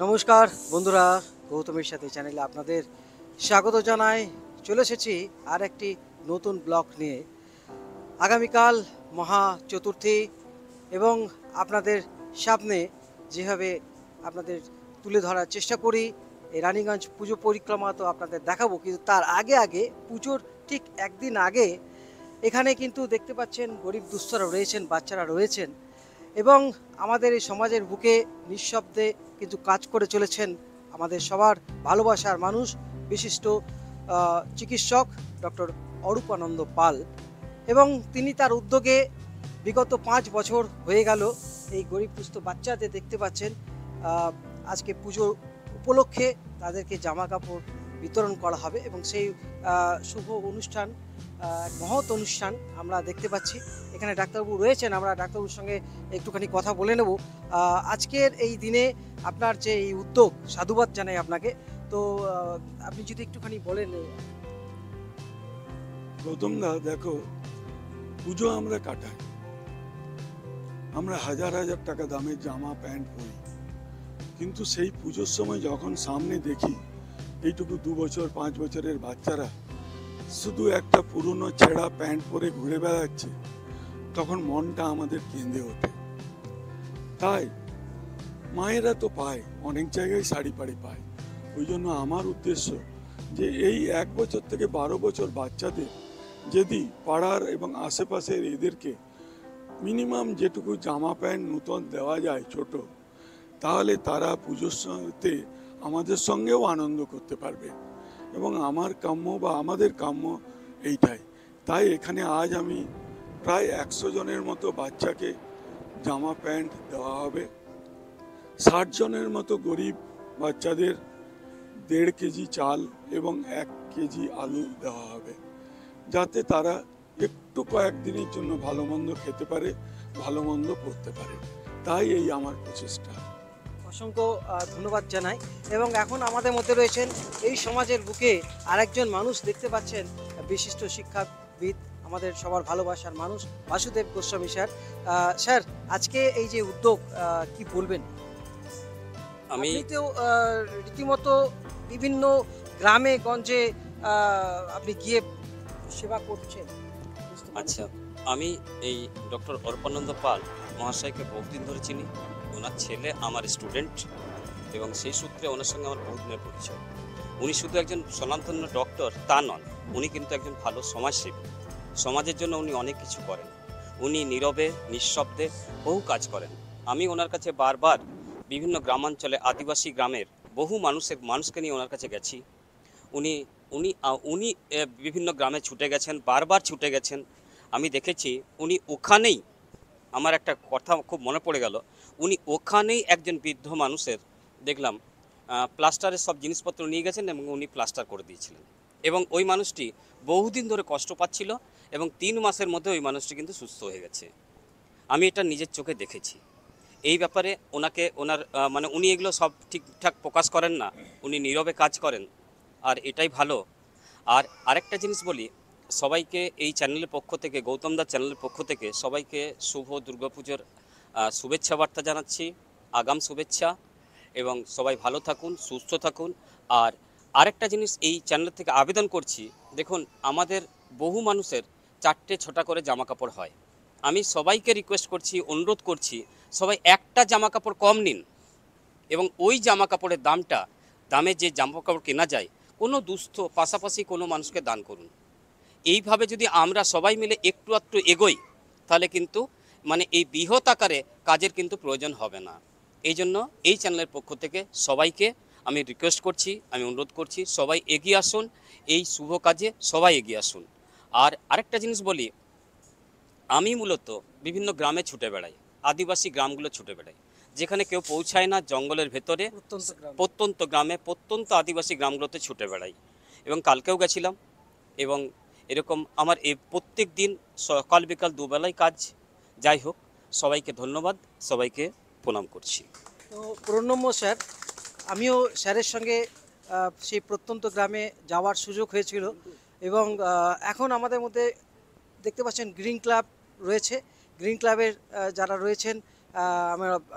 নমস্কার বন্ধুরা, গৌতমের সাথে চ্যানেলে আপনাদের স্বাগত জানাই। চলে এসেছি আর একটি নতুন ব্লগ নিয়ে। আগামীকাল মহা চতুর্থী এবং আপনাদের সামনে যেভাবে আপনাদের তুলে ধরার চেষ্টা করি এই রানীগঞ্জ পুজো পরিক্রমা তো আপনাদের দেখাবো, কিন্তু তার আগে আগে পুজোর ঠিক একদিন আগে এখানে কিন্তু দেখতে পাচ্ছেন গরিব দুস্থরা রয়েছেন, বাচ্চারা রয়েছেন এবং আমাদের এই সমাজের বুকে নিঃশব্দে কিন্তু কাজ করে চলেছেন আমাদের সবার ভালোবাসার মানুষ, বিশিষ্ট চিকিৎসক ডক্টর অরূপানন্দ পাল। এবং তিনি তার উদ্যোগে বিগত 5 বছর হয়ে গেল এই গরিব দুস্থ বাচ্চাদের দেখতে পাচ্ছেন। আজকে পুজো উপলক্ষে তাদেরকে জামা কাপড় বিতরণ করা হবে এবং সেই শুভ অনুষ্ঠান, এক মহৎ অনুষ্ঠান আমরা দেখতে পাচ্ছি। এখানে ডাক্তারবাবু রয়েছেন, আমরা ডাক্তারবাবুর সঙ্গে একটুখানি কথা বলে নেব। আজকের এই দিনে আপনার যে এই উদ্যোগ, সাধুবাদ জানাই আপনাকে। তো আপনি যদি একটুখানি বলেন। গৌতম দা, দেখো, পুজো আমরা কাটাই, আমরা হাজার হাজার টাকা দামের জামা প্যান্ট পরি, কিন্তু সেই পুজোর সময় যখন সামনে দেখি এইটুকু 2 বছর 5 বছরের বাচ্চারা শুধু একটা পুরনো ছেঁড়া প্যান্ট পরে ঘুরে বেড়াচ্ছে, তখন মনটা আমাদের কেঁদে ওঠে। তাই মায়েরা তো পায়, অনেক জায়গায় শাড়ি পাড়ি পায়। ওই জন্য আমার উদ্দেশ্য যে এই 1 বছর থেকে 12 বছর বাচ্চাদের যদি পাড়ার এবং আশেপাশের এদেরকে মিনিমাম যেটুকু জামা প্যান্ট নূতন দেওয়া যায় ছোট, তাহলে তারা পুজোর সাথে আমাদের সঙ্গেও আনন্দ করতে পারবে। এবং আমার কাম্য বা আমাদের কাম্য এইটাই। তাই এখানে আজ আমি প্রায় 100 জনের মতো বাচ্চাকে জামা প্যান্ট দেওয়া হবে। 60 জনের মতো গরিব বাচ্চাদের 1.5 কেজি চাল এবং 1 কেজি আলু দেওয়া হবে, যাতে তারা একটু কয়েকদিনের জন্য ভালো মন্দ খেতে পারে, ভালো মন্দ করতে পারে। তাই এই আমার প্রচেষ্টা। অসংখ্য ধন্যবাদ জানাই। এবং এখন আমাদের মধ্যে রয়েছেন এই সমাজের বুকে আরেকজন মানুষ দেখতে পাচ্ছেন, বিশিষ্ট শিক্ষাবিদ, আমাদের সবার ভালোবাসার মানুষ বাসুদেব গোস্বামী স্যার। স্যার, আজকে এই যে উদ্যোগ, কি বলবেন? আমি আপনি তো রীতিমতো বিভিন্ন গ্রামে গঞ্জে আপনি গিয়ে সেবা করছেন। আচ্ছা, আমি এই ডক্টর অরূপানন্দ পাল মহাশয়কে বহুদিন ধরে চিনি। ওনার ছেলে আমার স্টুডেন্ট এবং সেই সূত্রে ওনার সঙ্গে আমার বহুদিনের পরিচয়। উনি শুধু একজন স্বনামধন্য ডক্টর তা নন, উনি কিন্তু একজন ভালো সমাজসেবী। সমাজের জন্য উনি অনেক কিছু করেন। উনি নীরবে নিঃশব্দে বহু কাজ করেন। আমি ওনার কাছে বারবার বিভিন্ন গ্রামাঞ্চলে আদিবাসী গ্রামের বহু মানুষকে নিয়ে ওনার কাছে গেছি। উনি উনি উনি বিভিন্ন গ্রামে ছুটে গেছেন, বারবার ছুটে গেছেন। আমি দেখেছি উনি ওখানেই, আমার একটা কথা খুব মনে পড়ে গেল, উনি ওখানেই একজন বৃদ্ধ মানুষের দেখলাম প্লাস্টারের সব জিনিসপত্র নিয়ে গেছেন এবং উনি প্লাস্টার করে দিয়েছিলেন। এবং ওই মানুষটি বহুদিন ধরে কষ্ট পাচ্ছিল এবং 3 মাসের মধ্যে ওই মানুষটি কিন্তু সুস্থ হয়ে গেছে। আমি এটা নিজের চোখে দেখেছি। এই ব্যাপারে ওনার মানে উনি এগুলো সব ঠিকঠাক প্রকাশ করেন না, উনি নীরবে কাজ করেন, আর এটাই ভালো। আর আরেকটা জিনিস বলি, সবাইকে এই চ্যানেলের পক্ষ থেকে, গৌতম দা চ্যানেলের পক্ষ থেকে সবাইকে শুভ দুর্গাপুজোর শুভেচ্ছা বার্তা জানাচ্ছি, আগাম শুভেচ্ছা। এবং সবাই ভালো থাকুন, সুস্থ থাকুন। আর আরেকটা জিনিস এই চ্যানেল থেকে আবেদন করছি, দেখুন আমাদের বহু মানুষের 4টে-6টা করে জামা কাপড় হয়। আমি সবাইকে রিকোয়েস্ট করছি, অনুরোধ করছি, সবাই একটা জামা কাপড় কম নিন এবং ওই জামা কাপড়ের দামে যে জামা কাপড় কেনা যায় কোনো দুস্থ পাশাপাশি কোনো মানুষকে দান করুন। এইভাবে যদি আমরা সবাই মিলে একটু একটু এগোই, তাহলে কিন্তু মানে এই বৃহৎ আকারে কাজের কিন্তু প্রয়োজন হবে না। এই জন্য এই চ্যানেলের পক্ষ থেকে সবাইকে আমি রিকোয়েস্ট করছি, আমি অনুরোধ করছি, সবাই এগিয়ে আসুন, এই শুভ কাজে সবাই এগিয়ে আসুন। আর আরেকটা জিনিস বলি, আমি মূলত বিভিন্ন গ্রামে ছুটে বেড়াই, আদিবাসী গ্রামগুলো ছুটে বেড়াই, যেখানে কেউ পৌঁছায় না, জঙ্গলের ভেতরে প্রত্যন্ত আদিবাসী গ্রামগুলোতে ছুটে বেড়াই। এবং কালকেও গেছিলাম। এবং এরকম আমার এই প্রত্যেক দিন সকাল বিকাল দুবেলাই কাজ। যাই হোক, সবাইকে ধন্যবাদ, সবাইকে প্রণাম করছি। তো প্রণম্য স্যার, আমিও স্যারের সঙ্গে সেই প্রত্যন্ত গ্রামে যাওয়ার সুযোগ হয়েছিল এবং এখন আমাদের মধ্যে দেখতে পাচ্ছেন গ্রিন ক্লাব রয়েছে। গ্রিন ক্লাবের যারা রয়েছেন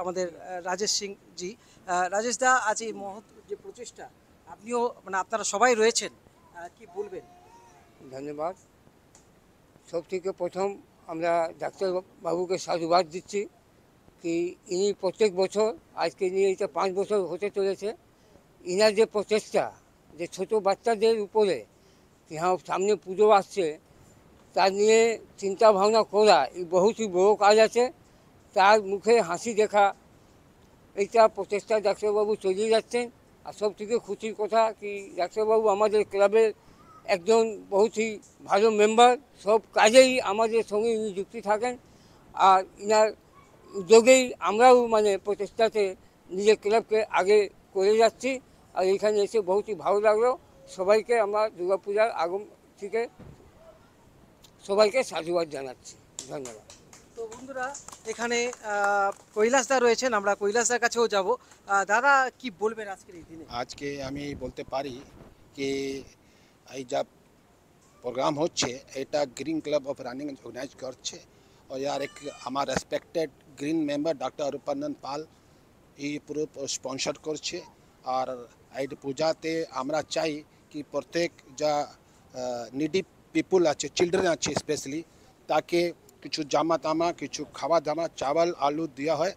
আমাদের রাজেশ সিং জি। রাজেশ দা, আজ এই মহৎ যে প্রচেষ্টা, আপনিও মানে আপনারা সবাই রয়েছেন, কি বলবেন? ধন্যবাদ। সব থেকে প্রথম আমরা ডাক্তারবাবুকে সাধুবাদ দিচ্ছি কি ইনি প্রত্যেক বছর, আজকে নিয়ে এটা 5 বছর হতে চলেছে, ইনার যে প্রচেষ্টা যে ছোট বাচ্চাদের উপরে কি হ্যাঁ সামনে পুজো আসছে তা নিয়ে চিন্তা ভাবনা করা, এই বহুতই বড় কাজ আছে। তার মুখে হাসি দেখা, এইটা প্রচেষ্টা ডাক্তারবাবু চালিয়ে যাচ্ছেন। আর সব থেকে খুশির কথা কি ডাক্তারবাবু আমাদের ক্লাবের একজন বহুতই ভালো মেম্বার, সব কাজেই আমাদের সঙ্গে ইনি যুক্তি থাকেন। আর ইনার উদ্যোগেই আমরাও মানে প্রচেষ্টাতে নিজের ক্লাবকে আগে করে যাচ্ছি। আর এইখানে এসে বহুতই ভালো লাগলো। সবাইকে আমরা দুর্গাপূজার আগম থেকে সবাইকে সাধুবাদ জানাচ্ছি। ধন্যবাদ। তো বন্ধুরা, এখানে কৈলাসদা রয়েছেন, আমরা কৈলাসদার কাছেও যাব। দাদা, কি বলবেন আজকের এই দিনে? আজকে আমি বলতে পারি কি এই যা প্রোগ্রাম হচ্ছে এটা Green Club of Running organise করছে। और यार एक আমার respected green member doctor Arupananda Pal এই পুরো স্পন্সর করছে। আর এই পূজাতে আমরা চাই কি প্রত্যেক যা নিডি পিপুল আছে, চিলড্রেন আছে স্পেশালি, তাকে কিছু জামা তামা, কিছু খাওয়া দামা, চাवल আলু দেওয়া হয়।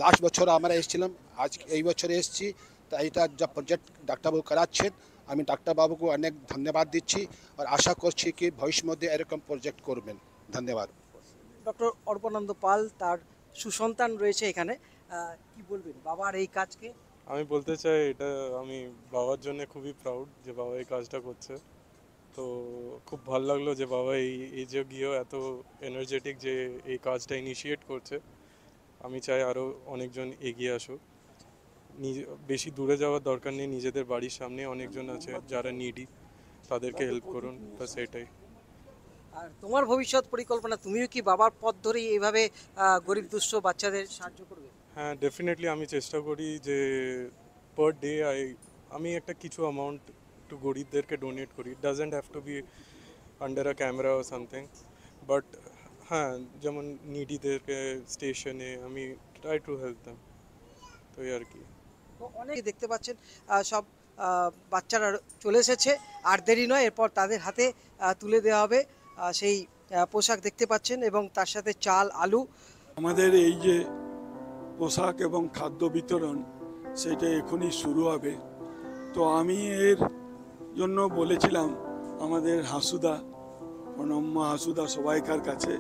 লাস্ট বছর আমরা এসেছিলাম, আজ এই বছরে এসেছি। তা এইটা যা প্রজেক্ট ডাক্তারবাবু করাচ্ছেন, আমি ডাক্তারবাবুকে অনেক ধন্যবাদ দিচ্ছি আর আশা করছি কি ভবিষ্যতে এরকম প্রজেক্ট করবেন। ধন্যবাদ। ডক্টর অর্পণানন্দ পাল, তার সুসন্তান রয়েছে এখানে, কি বলবেন বাবার এই কাজকে? আমি বলতে চাই এটা আমি বাবার জন্য খুবই প্রাউড যে বাবা এই কাজটা করছে। তো খুব ভালো লাগলো যে বাবা এই এজে গিয়েও এত এনার্জেটিক যে এই কাজটা ইনিশিয়েট করছে। আমি চাই আরও অনেকজন এগিয়ে আসুক। বেশি দূরে যাওয়ার দরকার নেই, নিজেদের বাড়ির সামনে অনেকজন আছে যারা নিডি, তাদেরকে হেল্প করুন, বাস এটাই। আর তোমার ভবিষ্যৎ পরিকল্পনা, তুমিও কি বাবার পথ ধরেই এইভাবে গরিব দুঃস্থ বাচ্চাদের সাহায্য করবে? হ্যাঁ, ডেফিনেটলি আমি চেষ্টা করি যে পার ডে আমি একটা কিছু অ্যামাউন্ট একটু গরিবদেরকে ডোনেট করি। It doesn't have to be under a camera ও সামথিং, বাট হ্যাঁ, যেমন নিডিদেরকে স্টেশনে আমি ট্রাই টু হেল্প দেম। তো এই আর কি। তো অনেক দেখতে পাচ্ছেন সব বাচ্চারা চলে এসেছে, আর দেরি নয়, এরপর তাদের হাতে তুলে দেওয়া হবে সেই পোশাক দেখতে পাচ্ছেন, এবং তার সাথে চাল আলু। আমাদের এই যে পোশাক এবং খাদ্য বিতরণ সেটা এখনই শুরু হবে। তো আমি এর জন্য বলেছিলাম আমাদের হাসুদা, প্রণম্য হাসুদা সবাইকার কাছে,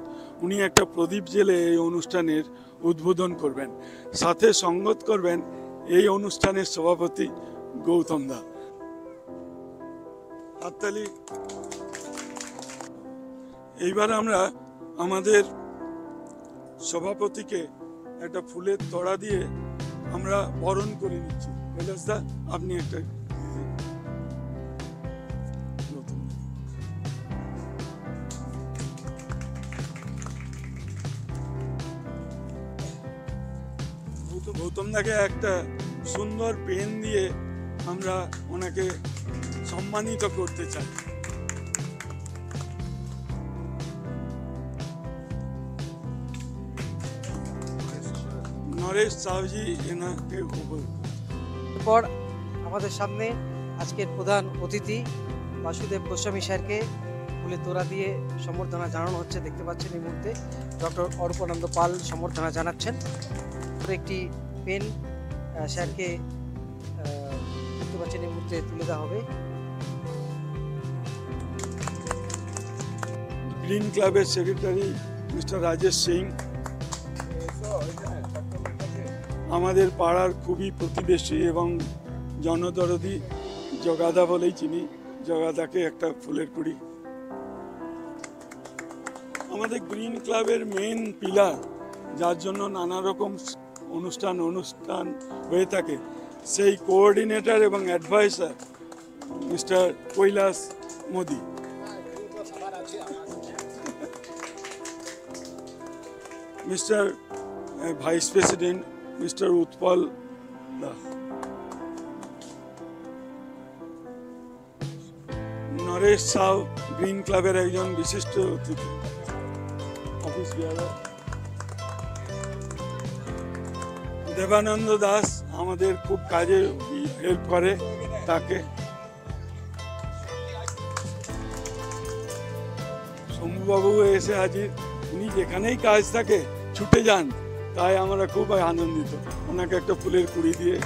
উনি একটা প্রদীপ জেলে এই অনুষ্ঠানের উদ্বোধন করবেন, সাথে সঙ্গত করবেন এই অনুষ্ঠানের সভাপতি গৌতম দা। হাততালি। এইবার আমরা আমাদের সভাপতিকে একটা ফুলের তোড়া দিয়ে আমরা বরণ করে নিচ্ছি। কৈলাসদা, আপনি একটা গৌতম দাকে একটা সুন্দর পেন দিয়ে আমরা ওনাকে সম্মানিত করতে চাই। নরেশ সাহজি এনাকে পর আমাদের সামনে আজকের প্রধান অতিথি বাসুদেব গোস্বামী স্যারকে ফুলের তোড়া দিয়ে সম্বর্ধনা জানানো হচ্ছে। দেখতে পাচ্ছেন এই মুহূর্তে ডক্টর অরূপানন্দ পাল সম্বর্ধনা জানাচ্ছেন। একটি পেন স্যারকে দেখতে পাচ্ছেন এই মুহূর্তে তুলে দেওয়া হবে। গ্রিন ক্লাবের সেক্রেটারি মিস্টার রাজেশ সিং, আমাদের পাড়ার খুবই প্রতিবেশী এবং জনদরদি জগাদা বলেই চিনি, জগাদাকে একটা ফুলের কুড়ি। আমাদের গ্রিন ক্লাবের মেন পিলার, যার জন্য নানা রকম অনুষ্ঠান হয়ে থাকে, সেই কোঅর্ডিনেটর এবং advisor mister Kailash Modi. Mister vice president mister Utpal da, Naresh Sau green ক্লাবের একজন বিশিষ্ট অতিথি, অফিস বিহার। দেবানন্দ দাস আমাদের খুব কাজে হেল্প করে তাকে। শম্ভুবাবু এসে হাজির, উনি যেখানেই কাজ থাকে ছুটে যান, তাই আমরা খুব আনন্দিত। ওনাকে একটা ফুলের কুড়ি দিয়ে।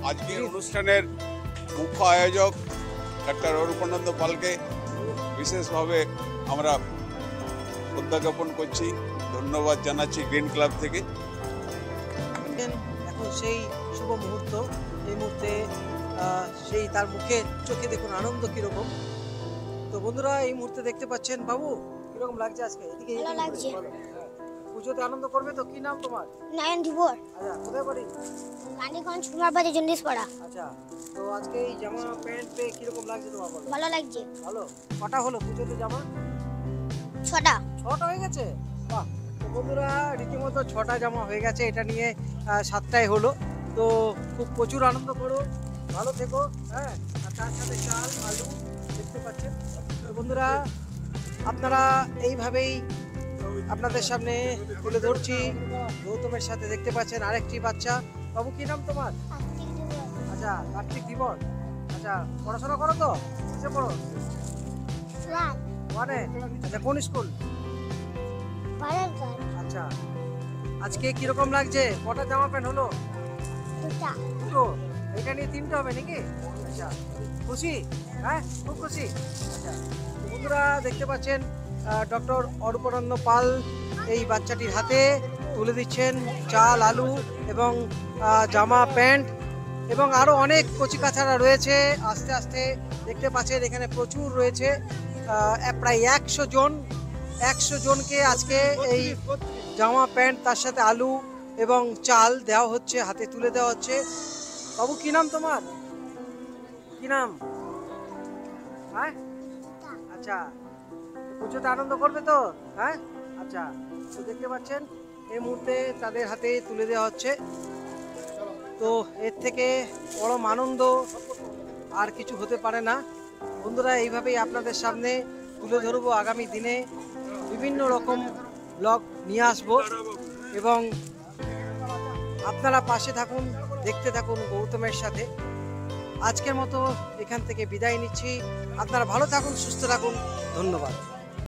আজকের অনুষ্ঠানের মুখ্য আয়োজক ডাক্তার অরূপানন্দ পালকে বিশেষভাবে আমরা শ্রদ্ধা জ্ঞাপন করছি, ধন্যবাদ জানাচ্ছি গ্রিন ক্লাব থেকে। এখন সেই শুভ মুহূর্ত, এই মুহূর্তে সেই তার মুখে চোখে দেখুন আনন্দ কিরকম। তো বন্ধুরা এই মুহূর্তে দেখতে পাচ্ছেন, বাবু কিরকম লাগছে আজকে? এদিকে ভালো লাগছে। পুজোতে আনন্দ করবে তো? কি নাম তোমার? নয়ন ধীবর, আচ্ছা, কোথায় বাড়ি? রানীগঞ্জ কুমারবাড়ি জন্ডিস পাড়া। আচ্ছা, তো আজকে এই জামা প্যান্ট পেয়ে কিরকম লাগছে তোমার? বলো। ভালো লাগছে। ভালো। কটা হলো পুজোতে জামা? 6টা। 6টা হয়ে গেছে? বাহ। তো বন্ধুরা রীতিমতো 6টা জামা হয়ে গেছে, এটা নিয়ে 7টাই হলো। তো খুব প্রচুর আনন্দ করো, ভালো থেকো। হ্যাঁ, আর তার সাথে চাল আলু দেখতে পাচ্ছেন। তো বন্ধুরা আপনারা এইভাবেই আপনাদের সামনে তুলে ধরছি। গৌতমের সাথে দেখতে পাচ্ছেন আরেকটি বাচ্চা। বাবু কি নাম তোমার? আচ্ছা, কার্তিক ধীবর। আচ্ছা, পড়াশোনা করো তো? কিসে পড়ো? মানে আচ্ছা, কোন স্কুল? আচ্ছা, আজকে কিরকম লাগছে? কটা জামা প্যান্ট হলো? দুটো। এটা নিয়ে 3টে হবে নাকি? আচ্ছা, খুশি? হ্যাঁ, খুব খুশি। আচ্ছা, তো বন্ধুরা দেখতে পাচ্ছেন ডক্টর অরূপানন্দ পাল এই বাচ্চাটির হাতে তুলে দিচ্ছেন চাল আলু এবং জামা প্যান্ট এবং আরও অনেক কচিকাছাড়া রয়েছে। আস্তে আস্তে দেখতে পাচ্ছেন এখানে প্রচুর রয়েছে, প্রায় 100 জনকে আজকে এই জামা প্যান্ট তার সাথে আলু এবং চাল দেওয়া হচ্ছে, হাতে তুলে দেওয়া হচ্ছে। বাবু কি নাম তোমার? কি নাম? হ্যাঁ, আচ্ছা, পুজোতে আনন্দ করবে তো? হ্যাঁ, আচ্ছা, তো দেখতে পাচ্ছেন এই মুহূর্তে তাদের হাতে তুলে দেওয়া হচ্ছে। তো এর থেকে পরম আনন্দ আর কিছু হতে পারে না। বন্ধুরা এইভাবেই আপনাদের সামনে তুলে ধরবো, আগামী দিনে বিভিন্ন রকম ব্লগ নিয়ে আসবো এবং আপনারা পাশে থাকুন, দেখতে থাকুন গৌতমের সাথে। আজকের মতো এখান থেকে বিদায় নিচ্ছি। আপনারা ভালো থাকুন, সুস্থ থাকুন, ধন্যবাদ।